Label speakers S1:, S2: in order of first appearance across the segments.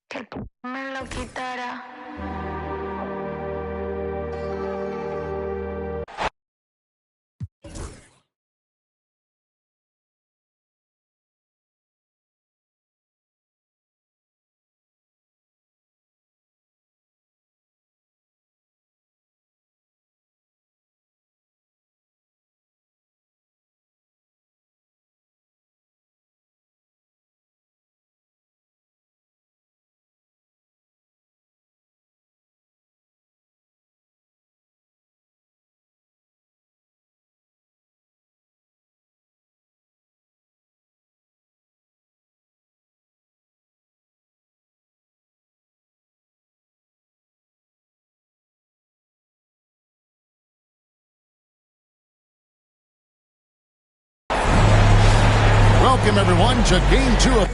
S1: que tú me lo quitaras.
S2: Welcome, everyone, to Game 2 of...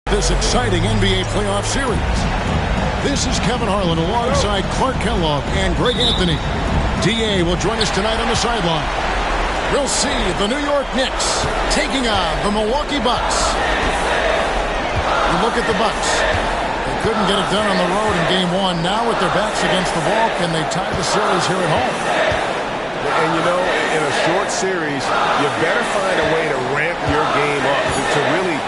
S2: This exciting NBA playoff series. This is Kevin Harlan alongside Clark Kellogg and Greg Anthony. D.A. will join us tonight on the sideline. We'll see the New York Knicks taking on the Milwaukee Bucks. You look at the Bucks. They couldn't get it done on the road in Game 1. Now with their backs against the wall, can they tie the series here at home?
S3: And you know, in a short series, you better find a way to ramp your game up, to really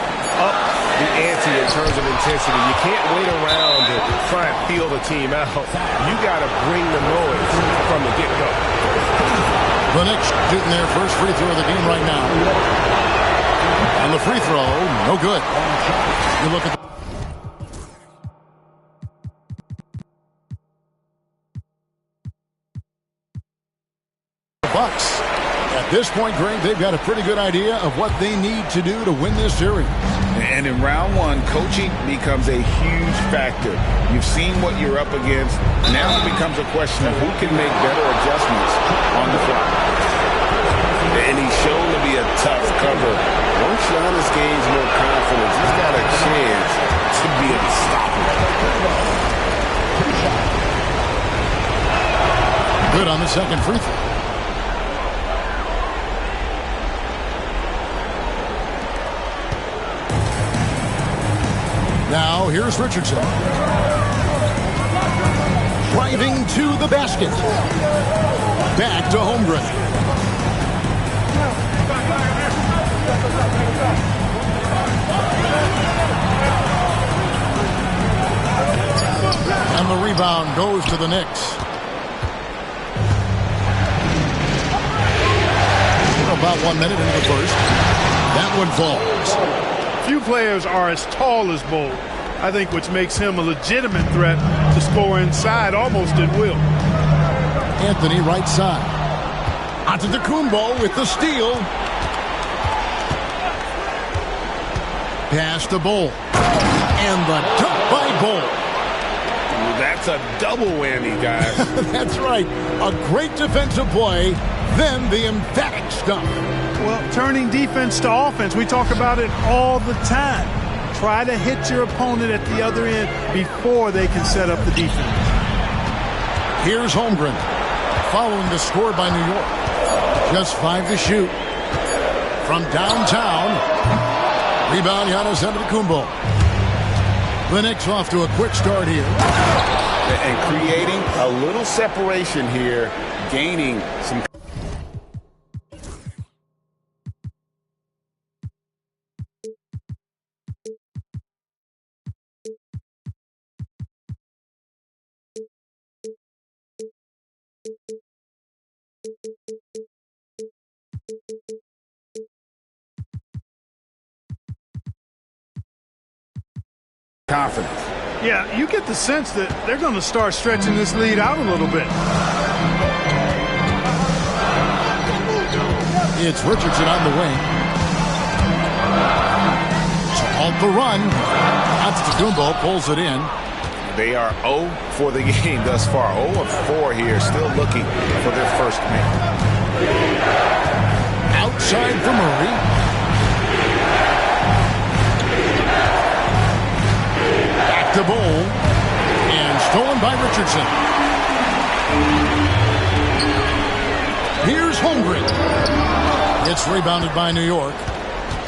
S3: up the ante in terms of intensity. You can't wait around to try and feel the team out. You got to bring the noise from the get-go.
S2: The Knicks shooting their first free throw of the game right now. And the free throw, no good. You look at the Bucks. At this point, Greg, they've got a pretty good idea of what they need to do to win this series.
S4: And in round one, coaching becomes a huge factor. You've seen what you're up against. Now it becomes a question of who can make better adjustments on the fly.
S3: And he's shown to be a tough cover. Once Giannis gains more confidence, he's got a chance to be unstoppable.
S2: Good on the second free throw. Now, here's Richardson. Driving to the basket. Back to Holmgren. And the rebound goes to the Knicks. We're about 1 minute into the first. That one falls.
S5: few players are as tall as Bol, I think, which makes him a legitimate threat to score inside almost at will.
S2: Anthony right side. Antetokounmpo with the steal. Pass to Bol. And the dunk by Bol.
S3: That's a double whammy, guys.
S2: That's right. A great defensive play, then the emphatic stuff.
S5: Well, turning defense to offense, we talk about it all the time. Try to hit your opponent at the other end before they can set up the defense.
S2: Here's Holmgren, following the score by New York. Just 5 to shoot. From downtown, rebound Giannis Antetokounmpo. The Knicks off to a quick start here.
S4: And creating a little separation here, gaining some. Confidence.
S5: Yeah, you get the sense that they're going to start stretching this lead out a little bit.
S2: It's Richardson on the wing. To halt the run. Antetokounmpo pulls it in.
S4: They are 0 for the game thus far. 0 of 4 here, still looking for their first man.
S2: Outside for Murray. To Bol, and stolen by Richardson. Here's Holmgren. It's rebounded by New York.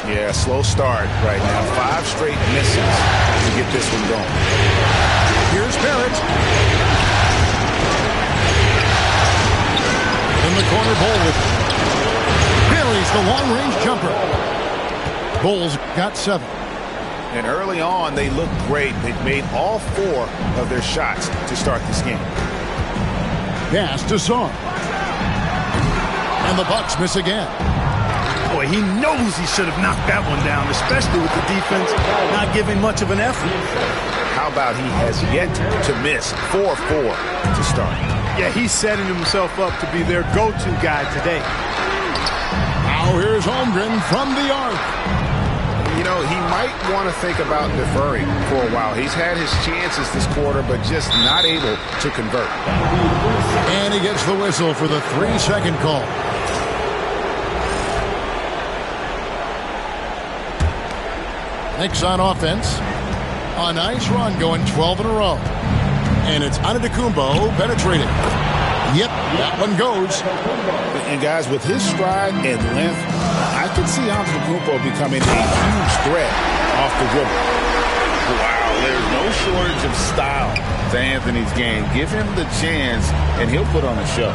S4: Yeah, slow start right now. 5 straight misses to get this one going.
S2: Here's Barrett. In the corner, Bol with it. Buries the long-range jumper. Bol's got 7.
S4: And early on, they looked great. They've made all 4 of their shots to start this game.
S2: Pass to Song. And the Bucks miss again.
S5: Boy, he knows he should have knocked that one down, especially with the defense not giving much of an effort.
S4: How about he has yet to miss 4-4 to start?
S5: Yeah, he's setting himself up to be their go-to guy today.
S2: Now here's Holmgren from the arc.
S4: You know, he might want to think about deferring for a while. He's had his chances this quarter, but just not able to convert.
S2: And he gets the whistle for the 3-second call. Knicks on offense. A nice run going 12 in a row. And it's Antetokounmpo penetrating. Yep, that one goes.
S4: And guys, with his stride and length, I could see Antetokounmpo becoming a huge threat off the dribble. Wow, there's no shortage of style to Anthony's game. Give him the chance, and he'll put on a show.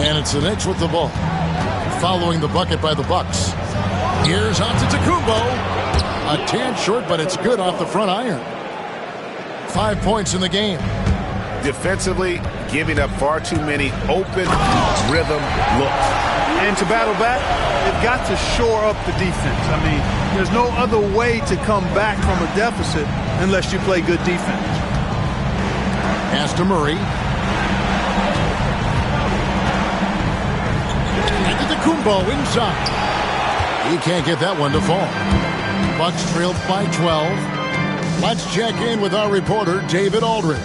S2: And it's the Knicks with the ball, following the bucket by the Bucks. Here's Antetokounmpo. A tad short, but it's good off the front iron. 5 points in the game.
S3: Defensively, giving up far too many open rhythm looks.
S5: And to battle back, they've got to shore up the defense. I mean, there's no other way to come back from a deficit unless you play good defense.
S2: Pass to Murray. Antetokounmpo inside. He can't get that one to fall. Bucks trailed by 12. Let's check in with our reporter, David Aldridge.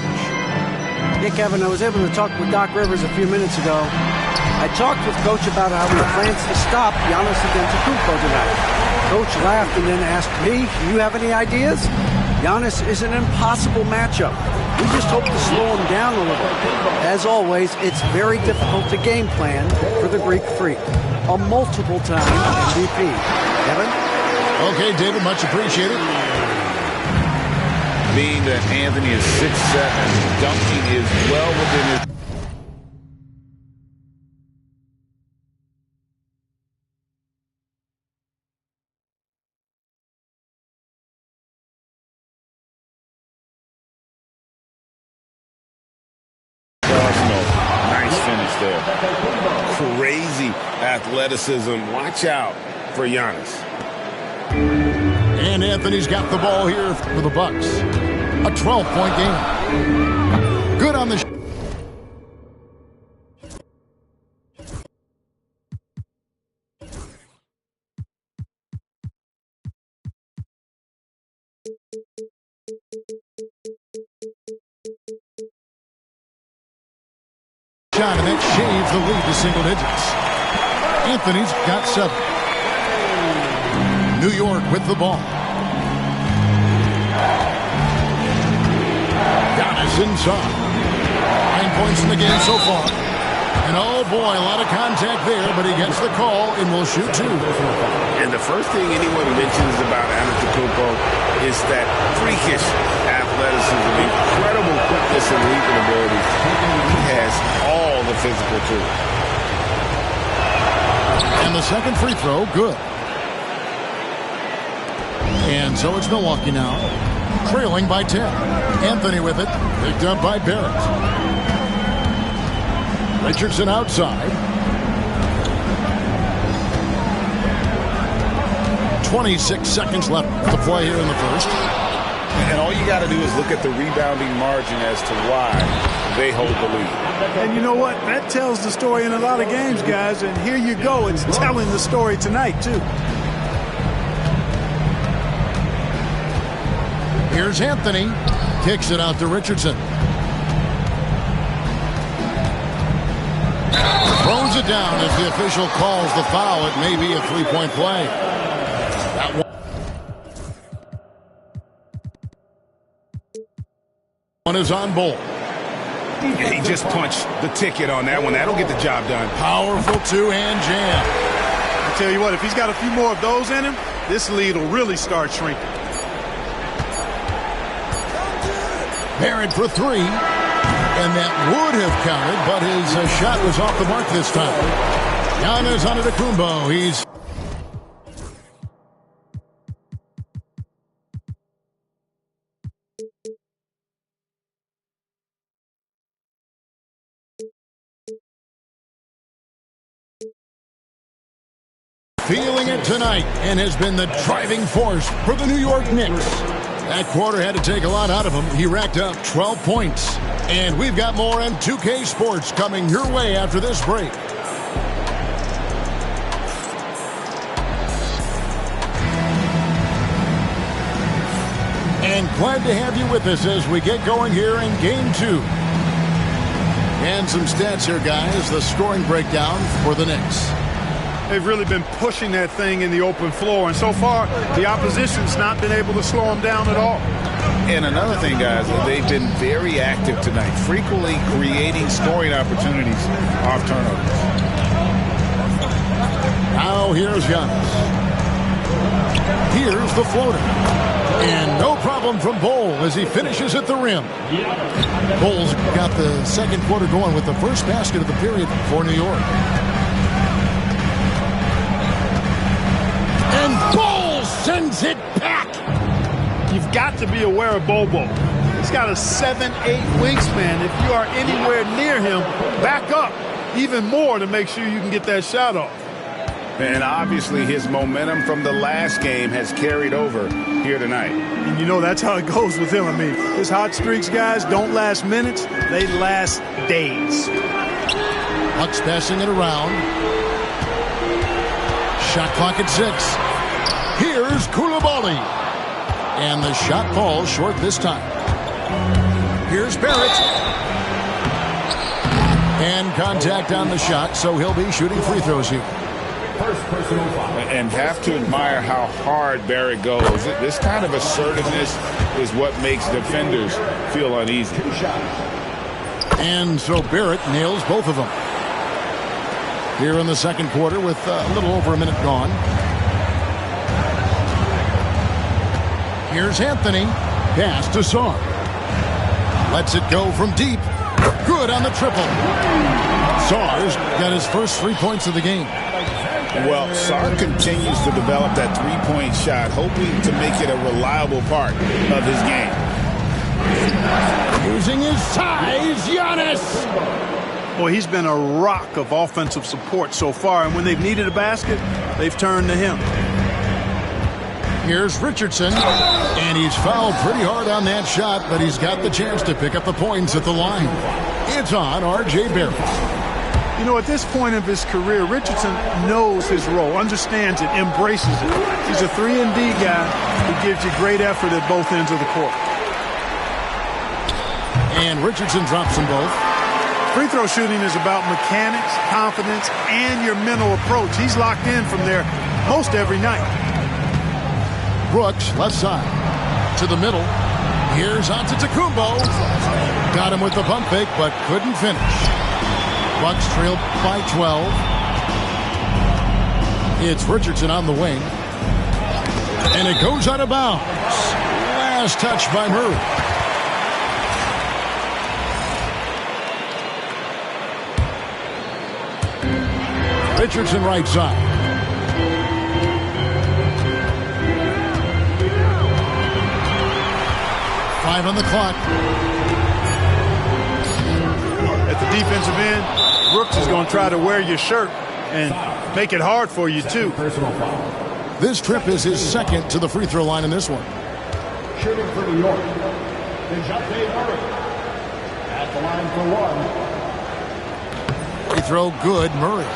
S6: Yeah, Kevin, I was able to talk with Doc Rivers a few minutes ago. I talked with Coach about how he plans to stop Giannis Antetokounmpo tonight. Coach laughed and then asked me, do you have any ideas? Giannis is an impossible matchup. We just hope to slow him down a little. As always, it's very difficult to game plan for the Greek Freak, a multiple-time MVP. Kevin?
S2: Okay, David, much appreciated.
S4: Being that Anthony is 6'7", dunking is well within his... Nice finish there. Crazy athleticism. Watch out for Giannis.
S2: And Anthony's got the ball here for the Bucks. A 12-point game. Good on the shot, and that shaves the lead to single digits. Anthony's got 7. New York with the ball. Giannis inside. 9 points in the game so far. And oh boy, a lot of contact there, but he gets the call and will shoot 2.
S4: And the first thing anyone mentions about Antetokounmpo is that freakish athleticism, incredible quickness and leaping ability. He has all the physical tools.
S2: And the second free throw, good. And so it's Milwaukee now, trailing by 10. Anthony with it, picked up by Barrett. Richardson outside. 26 seconds left to play here in the first.
S4: And all you got to do is look at the rebounding margin as to why they hold the lead.
S5: And you know what? That tells the story in a lot of games, guys. And here you go. It's telling the story tonight, too.
S2: Here's Anthony. Kicks it out to Richardson. Throws it down as the official calls the foul. It may be a 3-point play. That one is on Bol.
S4: He just punched the ticket on that one. That'll get the job done.
S2: Powerful two-hand jam.
S5: I tell you what, if he's got a few more of those in him, this lead will really start shrinking.
S2: Barrett for 3. And that would have counted, but his shot was off the mark this time. Giannis Antetokounmpo. He's feeling it tonight and has been the driving force for the New York Knicks. That quarter had to take a lot out of him. He racked up 12 points. And we've got more on 2K Sports coming your way after this break. And glad to have you with us as we get going here in Game 2. And some stats here, guys. The scoring breakdown for the Knicks.
S5: They've really been pushing that thing in the open floor. And so far, the opposition's not been able to slow them down at all.
S4: And another thing, guys, they've been very active tonight, frequently creating scoring opportunities off turnovers.
S2: Now here's Giannis. Here's the floater. And no problem from Bol as he finishes at the rim. Bol's got the second quarter going with the first basket of the period for New York. And Bol sends it back.
S5: You've got to be aware of Bobo. He's got a 7'8" wingspan. If you are anywhere near him, back up even more to make sure you can get that shot off.
S4: And obviously his momentum from the last game has carried over here tonight.
S5: And you know that's how it goes with him. I mean, his hot streaks, guys, don't last minutes. They last days.
S2: Bucks passing it around. Shot clock at 6. Here's Coulibaly. And the shot falls short this time. Here's Barrett. And contact on the shot, so he'll be shooting free throws here.
S4: First personal foul. And have to admire how hard Barrett goes. This kind of assertiveness is what makes defenders feel uneasy.
S2: And so Barrett nails both of them. Here in the second quarter with a little over a minute gone. Here's Anthony. Pass to Sarr. Lets it go from deep. Good on the triple. Sarr's got his first 3 points of the game.
S4: Well, Sarr continues to develop that three-point shot, hoping to make it a reliable part of his game.
S2: Using his size, Giannis.
S5: Boy, he's been a rock of offensive support so far, and when they've needed a basket, they've turned to him.
S2: Here's Richardson, and he's fouled pretty hard on that shot, but he's got the chance to pick up the points at the line. It's on R.J. Barrett.
S5: You know, at this point of his career, Richardson knows his role, understands it, embraces it. He's a 3-and-D guy who gives you great effort at both ends of the court.
S2: And Richardson drops them both.
S5: Free throw shooting is about mechanics, confidence, and your mental approach. He's locked in from there most every night.
S2: Brooks, left side, to the middle. Here's Antetokounmpo. Got him with the pump fake, but couldn't finish. Bucks trailed by 12. It's Richardson on the wing. And it goes out of bounds. Last touch by Murray. Richardson right side. Five on the clock.
S5: At the defensive end, Brooks is going to try to wear your shirt and make it hard for you, too.
S2: This trip is his second to the free throw line in this one.
S7: Shooting for New York, DeJounte Murray. At the line for one.
S2: Free throw good, Murray.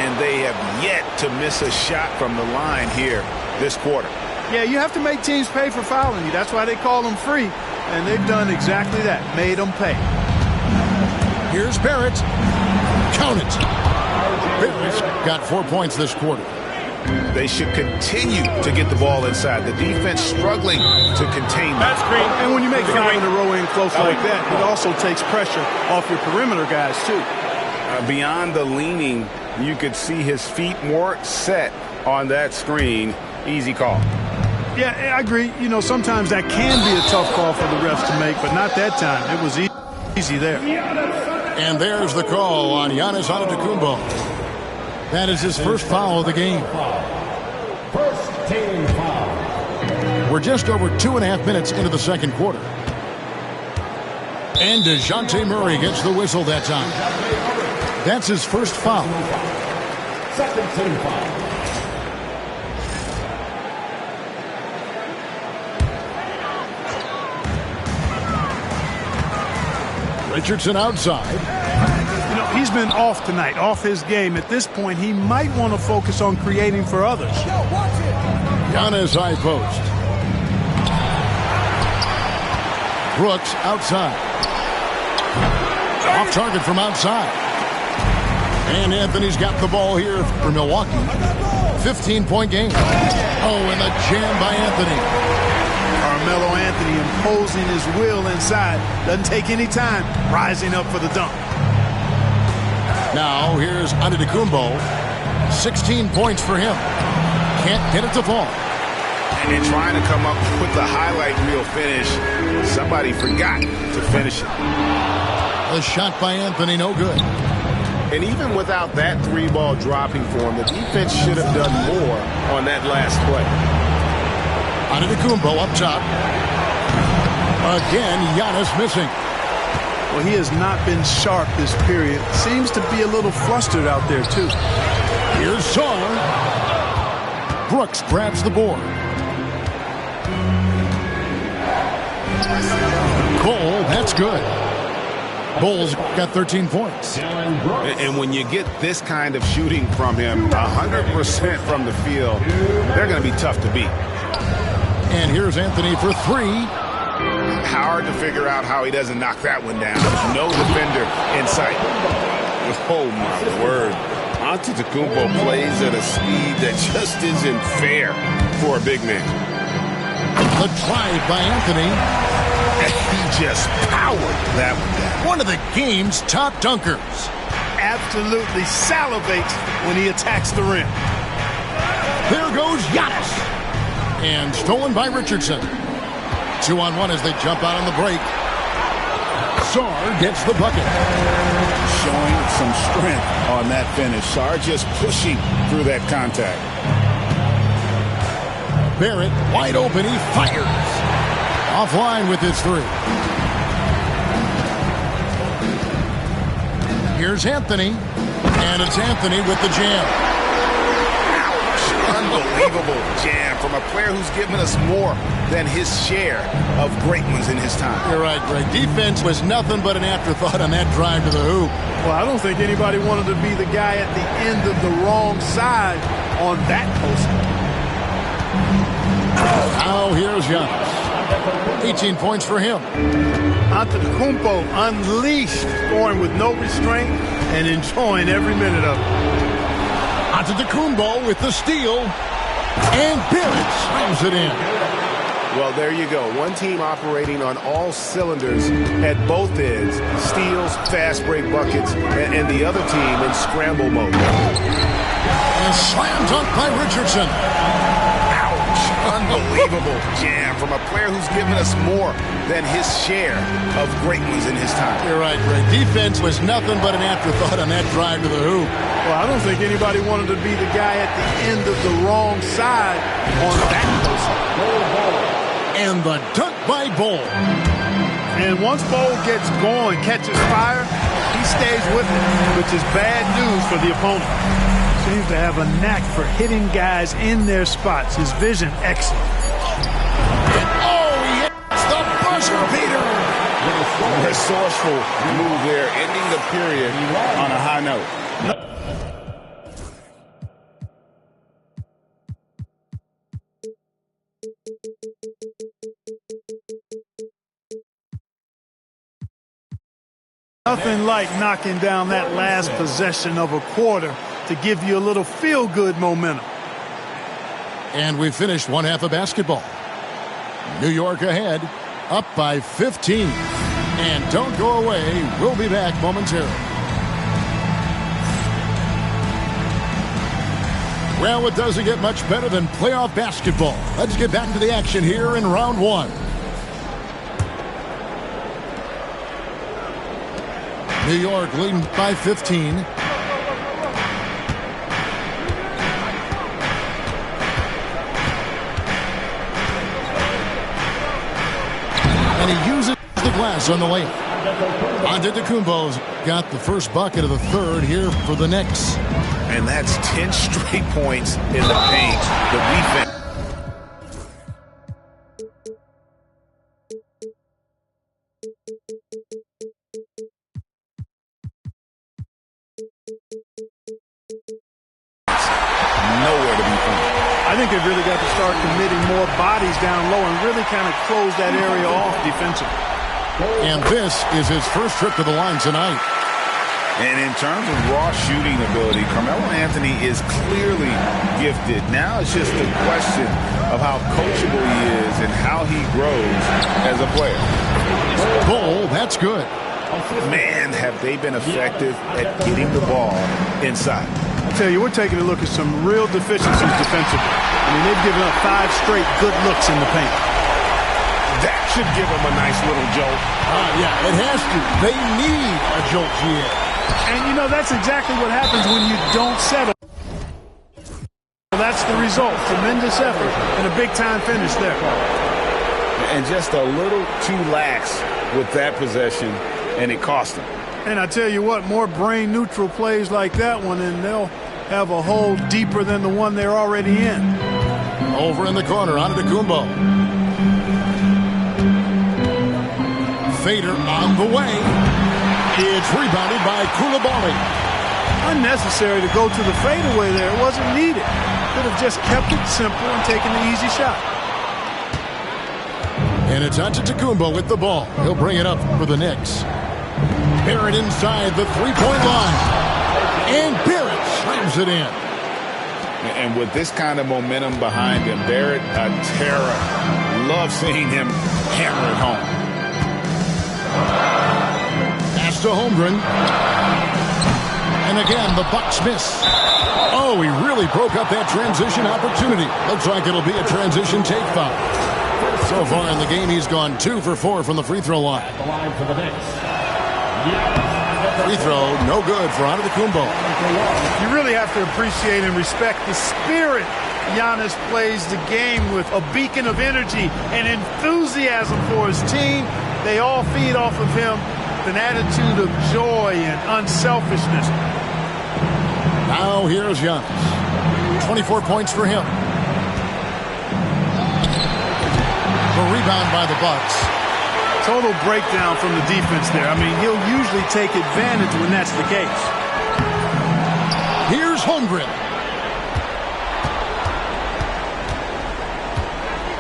S4: And they have yet to miss a shot from the line here this quarter.
S5: Yeah, you have to make teams pay for fouling you. That's why they call them free. And they've done exactly that, made them pay.
S2: Here's Barrett. Count it. Barrett's got 4 points this quarter.
S4: They should continue to get the ball inside. The defense struggling to contain that.
S5: And when you make 5 in a row in close like that, it also takes pressure off your perimeter guys, too.
S4: Beyond the leaning, you could see his feet more set on that screen. Easy call.
S5: Yeah, I agree. You know, sometimes that can be a tough call for the refs to make, but not that time. It was easy there.
S2: And there's the call on Giannis Antetokounmpo. That is his first foul of the game.
S7: First team foul.
S2: We're just over 2.5 minutes into the second quarter. And DeJounte Murray gets the whistle that time. That's his first foul.
S7: Second team foul.
S2: Richardson outside.
S5: You know, he's been off tonight, off his game. At this point, he might want to focus on creating for others.
S2: Giannis high post. Brooks outside. Off target from outside. And Anthony's got the ball here for Milwaukee. 15-point game. Oh, and a jam by Anthony.
S5: Carmelo Anthony imposing his will inside. Doesn't take any time. Rising up for the dunk.
S2: Now here's Antetokounmpo. 16 points for him. Can't get it to fall.
S4: And trying to come up with the highlight reel finish. Somebody forgot to finish it.
S2: The shot by Anthony, no good.
S3: And even without that 3-ball dropping for him, the defense should have done more on that last play.
S2: Antetokounmpo up top. Again, Giannis missing.
S5: Well, he has not been sharp this period. Seems to be a little flustered out there, too.
S2: Here's Sarr. Brooks grabs the board. Cole, that's good. Bulls got 13 points.
S3: And when you get this kind of shooting from him, 100% from the field, they're going to be tough to beat.
S2: And here's Anthony for 3.
S4: Hard to figure out how he doesn't knock that one down. No defender in sight.
S3: Oh, my word. Antetokounmpo plays at a speed that just isn't fair for a big man.
S2: The drive by Anthony.
S3: And he just powered that one down.
S2: One of the game's top dunkers.
S5: Absolutely salivates when he attacks the rim.
S2: There goes Giannis. And stolen by Richardson. 2-on-1 as they jump out on the break. Sarr gets the bucket.
S4: Showing some strength on that finish. Sarr just pushing through that contact.
S2: Barrett wide open. He fires. Offline with his 3. Here's Anthony. And it's Anthony with the jam.
S3: Ouch.
S4: Unbelievable jam from a player who's given us more than his share of great ones in his time.
S2: You're right, Greg. Defense was nothing but an afterthought on that drive to the hoop.
S5: Well, I don't think anybody wanted to be the guy at the end of the wrong side on that post.
S2: Now here's Giannis. 18 points for him.
S5: Antetokounmpo unleashed, scoring with no restraint and enjoying every minute of it.
S2: Antetokounmpo with the steal, and Barrett slams it in.
S3: Well, there you go. One team operating on all cylinders at both ends. Steals, fast break buckets, and the other team in scramble mode.
S2: And slam dunk by Richardson.
S4: Unbelievable jam from a player who's given us more than his share of great ones in his time.
S2: You're right, Greg. Defense was nothing but an afterthought on that drive to the hoop.
S5: Well, I don't think anybody wanted to be the guy at the end of the wrong side on that post.
S2: And the dunk by Bol.
S5: And once Bol gets going, catches fire, he stays with it, which is bad news for the opponent. Seems to have a knack for hitting guys in their spots. His vision, excellent.
S2: Oh, he hits the buzzer beater.
S4: Resourceful move there, ending the period on a high note.
S5: Nothing like knocking down that last possession of a quarter to give you a little feel-good momentum.
S2: And we finished one half of basketball. New York ahead, up by 15. And don't go away. We'll be back momentarily. Well, it doesn't get much better than playoff basketball. Let's get back to the action here in round one. New York leading by 15. And he uses the glass on the layup. Antetokounmpo's got the first bucket of the third here for the Knicks.
S4: And that's 10 straight points in the paint. The defense. Nowhere to be found.
S5: I think they've really got to start committing more bodies down low and really kind of close that area off defensively.
S2: And this is his first trip to the line tonight.
S4: And in terms of raw shooting ability, Carmelo Anthony is clearly gifted. Now it's just a question of how coachable he is and how he grows as a player.
S2: Bol, that's good.
S4: Man, have they been effective at getting the ball inside.
S5: I tell you, we're taking a look at some real deficiencies defensively. I mean, they've given up 5 straight good looks in the paint.
S3: That should give them a nice little jolt.
S2: Yeah, it has to. They need a jolt here.
S5: And, you know, that's exactly what happens when you don't settle. That's the result. Tremendous effort and a big-time finish there.
S4: And just a little too lax with that possession, and it cost him.
S5: And I tell you what, more brain-neutral plays like that one, and they'll have a hole deeper than the one they're already in.
S2: Over in the corner, Antetokounmpo. Fader on the way. It's rebounded by Coulibaly.
S5: Unnecessary to go to the fadeaway there. It wasn't needed. Could have just kept it simple and taken the easy shot.
S2: And it's Antetokounmpo with the ball. He'll bring it up for the Knicks. Barrett inside the three-point line. And Barrett slams it in.
S4: And with this kind of momentum behind him, Barrett, a terror. Love seeing him hammer it home.
S2: Pass to Holmgren. And again, the Bucks miss. Oh, he really broke up that transition opportunity. Looks like it'll be a transition take foul. So far in the game, he's gone 2 for 4 from the free throw line.
S7: The line for the Knicks.
S2: Free throw, no good for Antetokounmpo.
S5: You really have to appreciate and respect the spirit Giannis plays the game with. A beacon of energy and enthusiasm for his team. They all feed off of him with an attitude of joy and unselfishness.
S2: Now here's Giannis. 24 points for him. The rebound by the Bucks.
S5: Total breakdown from the defense there. I mean, he'll usually take advantage when that's the case.
S2: Here's Holmgren.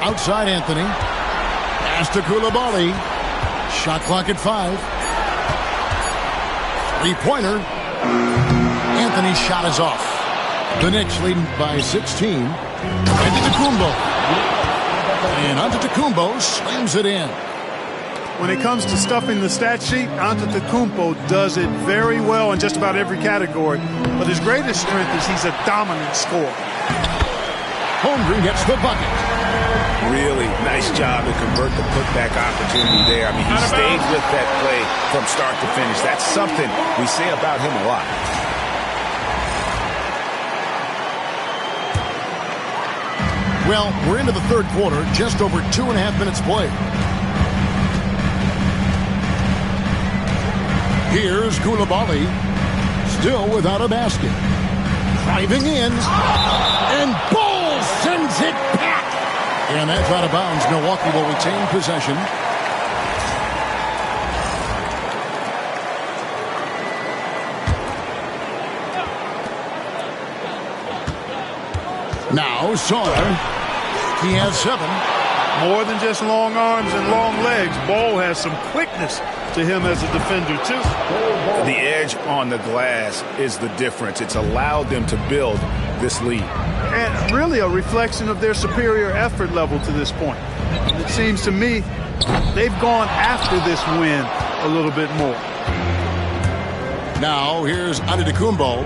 S2: Outside Anthony. Pass to Coulibaly. Shot clock at 5. Three-pointer. Anthony's shot is off. The Knicks leading by 16. Antetokounmpo. And Antetokounmpo slams it in.
S5: When it comes to stuffing the stat sheet, Antetokounmpo does it very well in just about every category. But his greatest strength is he's a dominant scorer.
S2: Holmgren gets the bucket.
S4: Really nice job to convert the putback opportunity there. I mean, he stayed with that play from start to finish. That's something we say about him a lot.
S2: Well, we're into the third quarter, just over 2.5 minutes played. Here's Coulibaly, still without a basket. Driving in, and Ball sends it back. And that's out of bounds. Milwaukee will retain possession. Now, Sawyer. He has 7.
S5: More than just long arms and long legs. Ball has some quickness to him as a defender, too.
S4: The edge on the glass is the difference. It's allowed them to build this lead.
S5: And really a reflection of their superior effort level to this point. It seems to me they've gone after this win a little bit more.
S2: Now, here's Antetokounmpo.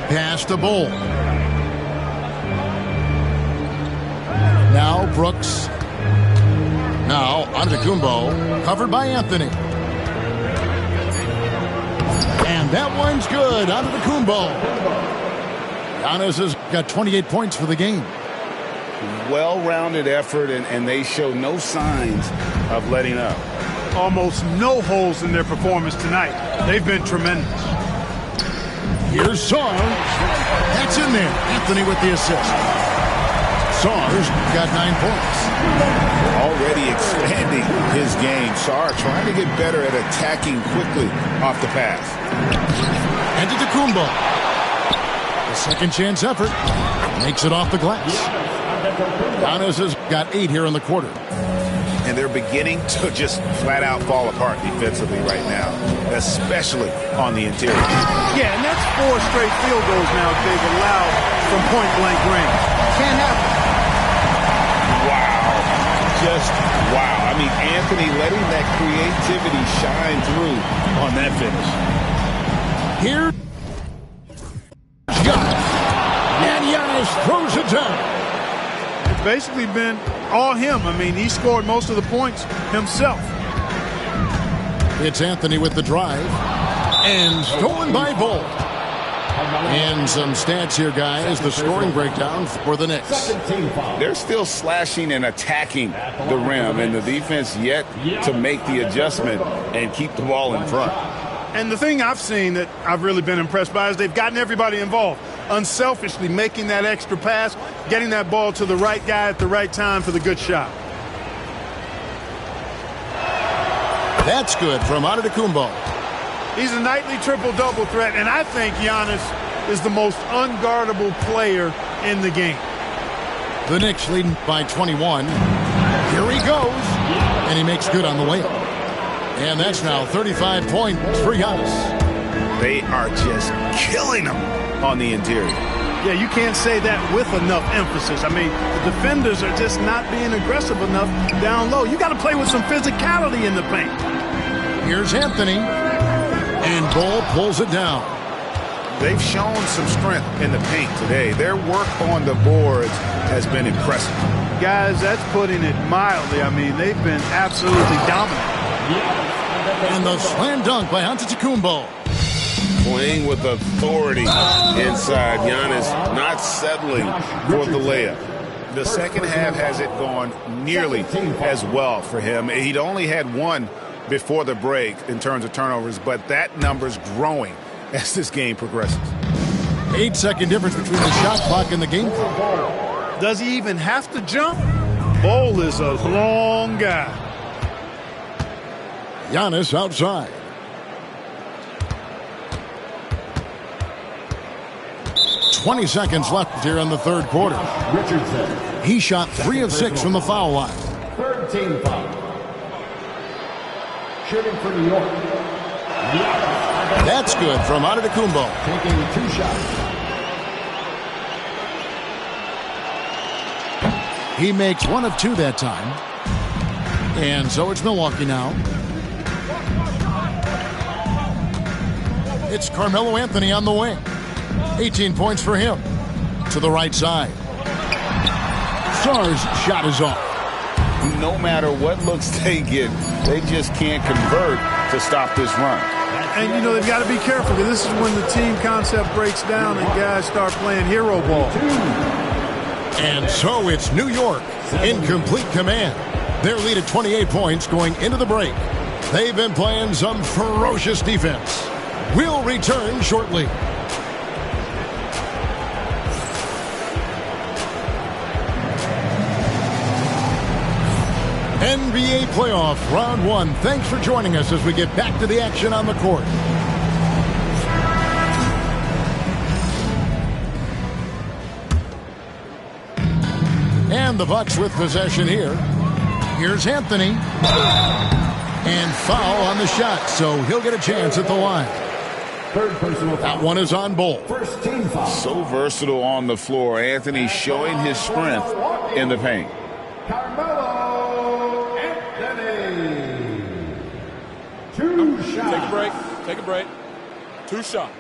S2: Pass to Ball. Now Brooks. Now Antetokounmpo, covered by Anthony. And that one's good. Antetokounmpo. Giannis has got 28 points for the game.
S4: Well-rounded effort, and they show no signs of letting up.
S5: Almost no holes in their performance tonight. They've been tremendous.
S2: Here's Sawyer. That's in there. Anthony with the assist. Sawyer's got 9 points.
S4: Already expanding his game. Sawyer trying to get better at attacking quickly off the pass.
S2: Antetokounmpo. The second chance effort. Makes it off the glass. Giannis has got 8 here in the quarter.
S4: And they're beginning to just flat out fall apart defensively right now, especially on the interior.
S5: Yeah, and that's 4 straight field goals now they've allowed from point-blank range. Can't happen.
S4: Wow. Just wow. I mean, Anthony letting that creativity shine through on that finish.
S2: Here, Giannis. And Giannis throws it down.
S5: It's basically been all him. I mean, he scored most of the points himself.
S2: It's Anthony with the drive. And stolen by Ball. And some stats here, guys. The scoring breakdown for the Knicks.
S4: They're still slashing and attacking the rim, and the defense yet to make the adjustment and keep the ball in front.
S5: And the thing I've seen that I've really been impressed by is they've gotten everybody involved. Unselfishly making that extra pass, getting that ball to the right guy at the right time for the good shot.
S2: That's good from Antetokounmpo.
S5: He's a nightly triple-double threat, and I think Giannis is the most unguardable player in the game.
S2: The Knicks leading by 21. Here he goes. And he makes good on the layup. And that's now 35 points for Giannis.
S4: They are just killing them on the interior.
S5: Yeah, you can't say that with enough emphasis. I mean, the defenders are just not being aggressive enough down low. You got to play with some physicality in the paint.
S2: Here's Anthony. And Ball pulls it down.
S4: They've shown some strength in the paint today. Their work on the boards has been impressive.
S5: Guys, that's putting it mildly. I mean, they've been absolutely dominant.
S2: And the slam dunk by Antetokounmpo.
S4: Playing with authority inside. Giannis not settling for the layup. The second half has it gone nearly as well for him. He'd only had 1 before the break in terms of turnovers, but that number's growing as this game progresses.
S2: 8-second difference between the shot clock and the game clock.
S5: Does he even have to jump? Bol is a long guy.
S2: Giannis outside. "20 seconds left here in the third quarter.
S7: Richardson.
S2: He shot 3 of 6 from the foul line.
S7: Third team foul. Shooting for New York.
S2: That's good from Antetokounmpo.
S7: Taking 2 shots.
S2: He makes 1 of 2 that time. And so it's Milwaukee now. It's Carmelo Anthony on the wing. 18 points for him. To the right side. Sarr's shot is off.
S4: No matter what looks they get, they just can't convert to stop this run.
S5: And, you know, they've got to be careful because this is when the team concept breaks down and guys start playing hero ball.
S2: And so it's New York in complete command. Their lead at 28 points going into the break. They've been playing some ferocious defense. We'll return shortly. NBA playoff round 1. Thanks for joining us as we get back to the action on the court. And the Bucks with possession here. Here's Anthony. And foul on the shot, so he'll get a chance at the line.
S7: Third personal foul.
S2: That one is on Bol.
S7: First team foul.
S4: So versatile on the floor. Anthony showing his strength in the paint.
S7: Carmelo Anthony. 2 shots.
S8: Take a break. Take a break. 2 shots.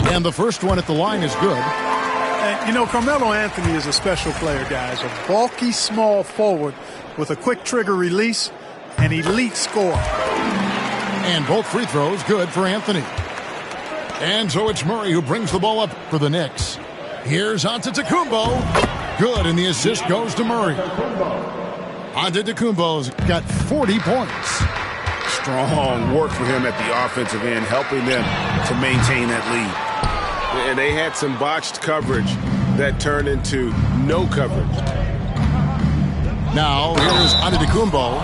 S2: And the first one at the line is good.
S5: And, you know, Carmelo Anthony is a special player, guys. A bulky, small forward with a quick trigger release, an elite scorer.
S2: And both free throws good for Anthony. And so it's Murray who brings the ball up for the Knicks. Here's Antetokounmpo. Good, and the assist goes to Murray. Antetokounmpo's got 40 points.
S3: Strong work for him at the offensive end, helping them to maintain that lead. And they had some botched coverage that turned into no coverage.
S2: Now, here's Antetokounmpo.